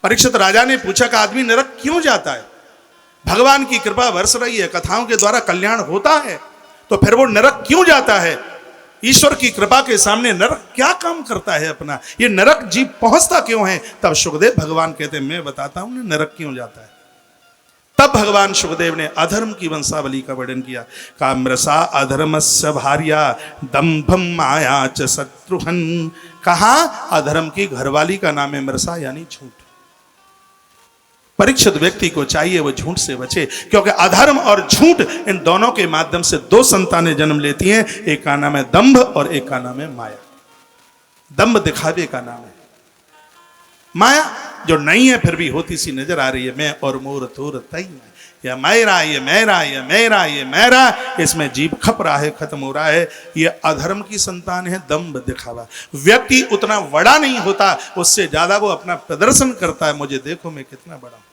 परीक्षित राजा ने पूछा कि आदमी नरक क्यों जाता है? भगवान की कृपा बरस रही है, कथाओं के द्वारा कल्याण होता है, तो फिर वो नरक क्यों जाता है? ईश्वर की कृपा के सामने नरक क्या काम करता है अपना? ये नरक जीव पहुंचता क्यों है? तब सुखदेव भगवान कहते हैं मैं बताता हूं नरक क्यों जाता है। तब भगवान सुखदेव ने अधर्म की वंशावली का वर्णन किया। का मृषा अधर्मस्य भार्या दंभम माया च शत्रुहन। कहा अधर्म की घरवाली का नाम है मृषा यानी झूठ। परीक्षित व्यक्ति को चाहिए वो झूठ से बचे, क्योंकि अधर्म और झूठ इन दोनों के माध्यम से दो संतानें जन्म लेती हैं। एक का नाम है दंभ और एक का नाम है माया। दंभ दिखावे का नाम है, माया जो नहीं है फिर भी होती सी नजर आ रही है। मैं और मोर तोर तई में, या मेरा ये मेरा ये मेरा ये मेरा, इसमें जीव खप रहा है, खत्म हो रहा है। ये अधर्म की संतान है, दंभ दिखावा। व्यक्ति उतना बड़ा नहीं होता, उससे ज्यादा वो अपना प्रदर्शन करता है, मुझे देखो मैं कितना बड़ा हूं।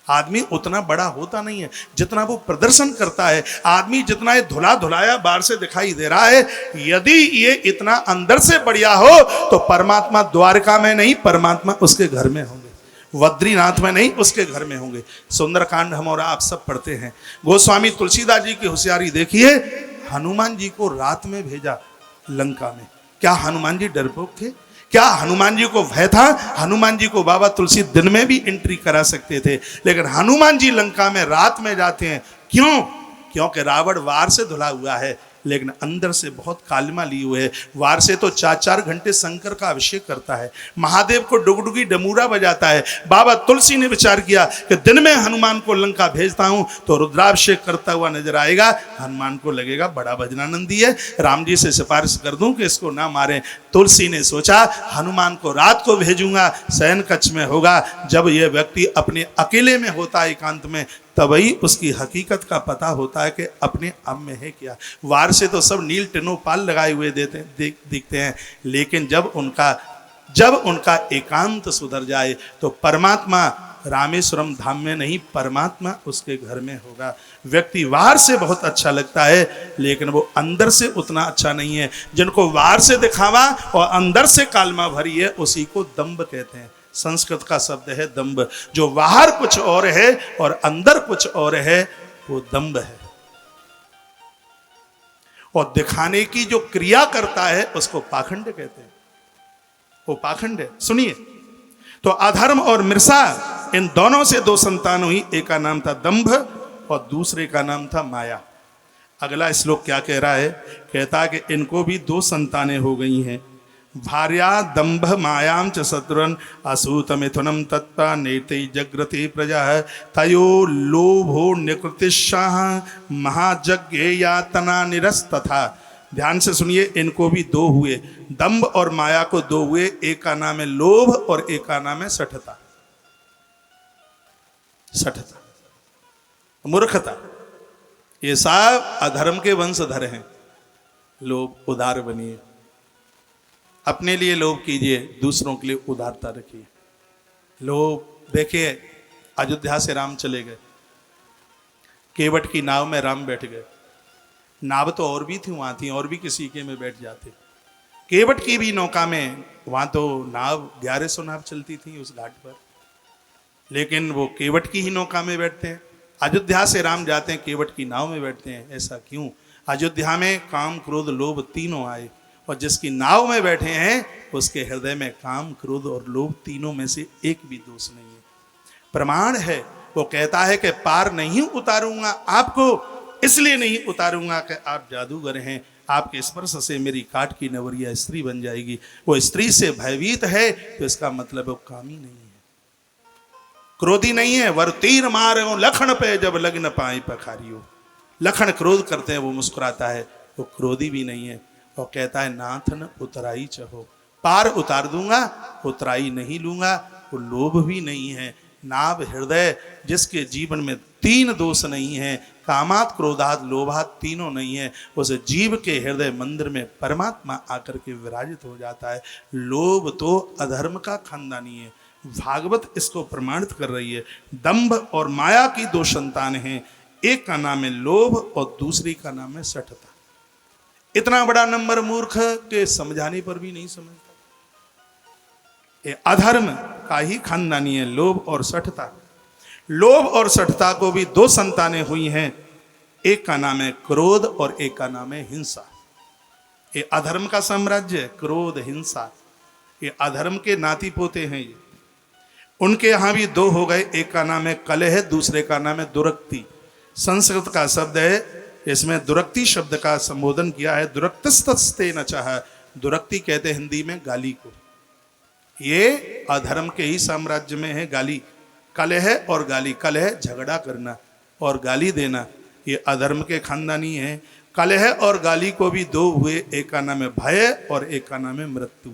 आदमी उतना बड़ा होता नहीं है जितना वो प्रदर्शन करता है। आदमी जितना ये धुला धुलाया बाहर से दिखाई दे रहा है, यदि ये इतना अंदर से बढ़िया हो तो परमात्मा द्वारका में नहीं, परमात्मा उसके घर में होंगे। बद्रीनाथ में नहीं, उसके घर में होंगे। सुंदरकांड हम और आप सब पढ़ते हैं। गोस्वामी तुलसीदास जी की होशियारी देखिए। हनुमान जी को रात में भेजा लंका में। क्या हनुमान जी डरपोक थे? क्या हनुमान जी को भय था? हनुमान जी को बाबा तुलसी दिन में भी एंट्री करा सकते थे, लेकिन हनुमान जी लंका में रात में जाते हैं। क्यों? क्योंकि रावण वार से धुला हुआ है, लेकिन अंदर से बहुत कालिमा ली हुए है। वार से तो 4-4 घंटे शंकर का अभिषेक करता है, महादेव को डुगडुगी डमूरा बजाता है। बाबा तुलसी ने विचार किया कि दिन में हनुमान को लंका भेजता हूं तो रुद्राभिषेक करता हुआ नजर आएगा, हनुमान को लगेगा बड़ा भजनानंदी है, राम जी से सिफारिश कर दूं कि इसको ना मारें। तुलसी ने सोचा हनुमान को रात को भेजूंगा, शयन कक्ष में होगा। जब यह व्यक्ति अपने अकेले में होता है, एकांत में, तभी उसकी हकीकत का पता होता है कि अपने आप में है क्या। वार से तो सब नील टिनोपाल लगाए हुए दिखते हैं, लेकिन जब उनका एकांत सुधर जाए तो परमात्मा रामेश्वरम धाम में नहीं, परमात्मा उसके घर में होगा। व्यक्ति बाहर से बहुत अच्छा लगता है, लेकिन वो अंदर से उतना अच्छा नहीं है। जिनको बाहर से दिखावा और अंदर से कालमा भरी है, उसी को दंभ कहते हैं। संस्कृत का शब्द है दंभ। जो बाहर कुछ और है और अंदर कुछ और है, वो दंभ है। और दिखाने की जो क्रिया करता है उसको पाखंड कहते हैं। वो पाखंड है। सुनिए, तो अधर्म और मृषा, इन दोनों से दो संतान हुई। एक का नाम था दंभ और दूसरे का नाम था माया। अगला श्लोक क्या कह रहा है? कहता है कि इनको भी दो संतानें हो गई हैं। भार्या दंभ मायाम च शत्रुन असूत मिथुनम तत्वा नेते जग्रते प्रजा तयो लोभो निकृतिशाह महाजज्ञ यातना निरस्तथा। ध्यान से सुनिए, इनको भी दो हुए। दंभ और माया को दो हुए। एक का नाम है लोभ और एक का नाम है सठता। सठता, मूर्खता। ये सब अधर्म के वंशधर हैं। लोभ, उदार बनिए, अपने लिए लोभ कीजिए, दूसरों के लिए उदारता रखिए। लोभ, देखिए अयोध्या से राम चले गए, केवट की नाव में राम बैठ गए। नाव तो और भी थी, वहां थी, और भी किसी के में बैठ जाते। केवट की भी नौका में, वहां तो नाव 1100 नाव चलती थी उस घाट पर, लेकिन वो केवट की ही नौका में बैठते हैं। अयोध्या से राम जाते हैं, केवट की नाव में बैठते हैं। ऐसा क्यों? अयोध्या में काम क्रोध लोभ तीनों आए, और जिसकी नाव में बैठे हैं उसके हृदय में काम क्रोध और लोभ तीनों में से एक भी दोष नहीं है। प्रमाण है, वो कहता है कि पार नहीं उतारूंगा आपको, इसलिए नहीं उतारूंगा कि आप जादूगर हैं, आपके स्पर्श से मेरी काठ की नवरिया स्त्री बन जाएगी। वो स्त्री से भयभीत है तो इसका मतलब वो कामी नहीं है, क्रोधी नहीं है। वर तीर मारो लखन पे जब लग्न पाई पखारियो। लखन क्रोध करते हैं, वो मुस्कुराता है, वो क्रोधी भी नहीं है। और कहता है नाथन उतराई चहो, पार उतार दूंगा, उतराई नहीं लूंगा। वो लोभ भी नहीं है। नाभ हृदय, जिसके जीवन में तीन दोष नहीं है, कामात क्रोधात लोभात तीनों नहीं है, उस जीव के हृदय मंदिर में परमात्मा आकर के विराजित हो जाता है। लोभ तो अधर्म का खानदानी है। भागवत इसको प्रमाणित कर रही है। दंभ और माया की दो संतान हैं, एक का नाम है लोभ और दूसरी का नाम है सठता। इतना बड़ा नंबर मूर्ख के समझाने पर भी नहीं समझता। ये अधर्म का ही खानदानी है, लोभ और सठता। लोभ और सठता को भी दो संतानें हुई हैं, एक का नाम है क्रोध और एक का नाम है हिंसा। ये अधर्म का साम्राज्य है, क्रोध हिंसा, ये अधर्म के नाती पोते हैं। ये उनके यहां भी दो हो गए, एक का नाम है कलह, दूसरे का नाम है दुरक्ति। संस्कृत का शब्द है, इसमें दुरक्ति शब्द का संबोधन किया है। दुरक्तस्ते न चाह, दुरक्ति कहते हैं हिंदी में गाली को। ये अधर्म के ही साम्राज्य में है गाली। कलह और गाली, कलह झगड़ा करना और गाली देना, ये अधर्म के खानदानी है। कलह और गाली को भी दो हुए, एक का नाम है भय और एक का नाम है मृत्यु।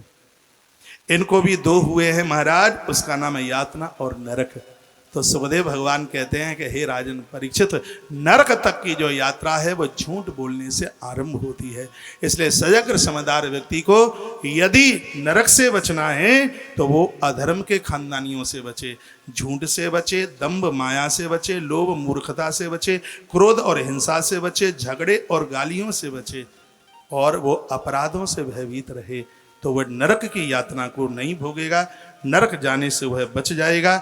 इनको भी दो हुए हैं महाराज, उसका नाम है यातना और नरक। तो सुखदेव भगवान कहते हैं कि हे राजन परीक्षित, नरक तक की जो यात्रा है वो झूठ बोलने से आरंभ होती है। इसलिए सजग समझदार व्यक्ति को यदि नरक से बचना है तो वो अधर्म के खानदानियों से बचे, झूठ से बचे, दंभ माया से बचे, लोभ मूर्खता से बचे, क्रोध और हिंसा से बचे, झगड़े और गालियों से बचे, और वो अपराधों से भयभीत रहे, तो वह नरक की यातना को नहीं भोगेगा, नरक जाने से वह बच जाएगा।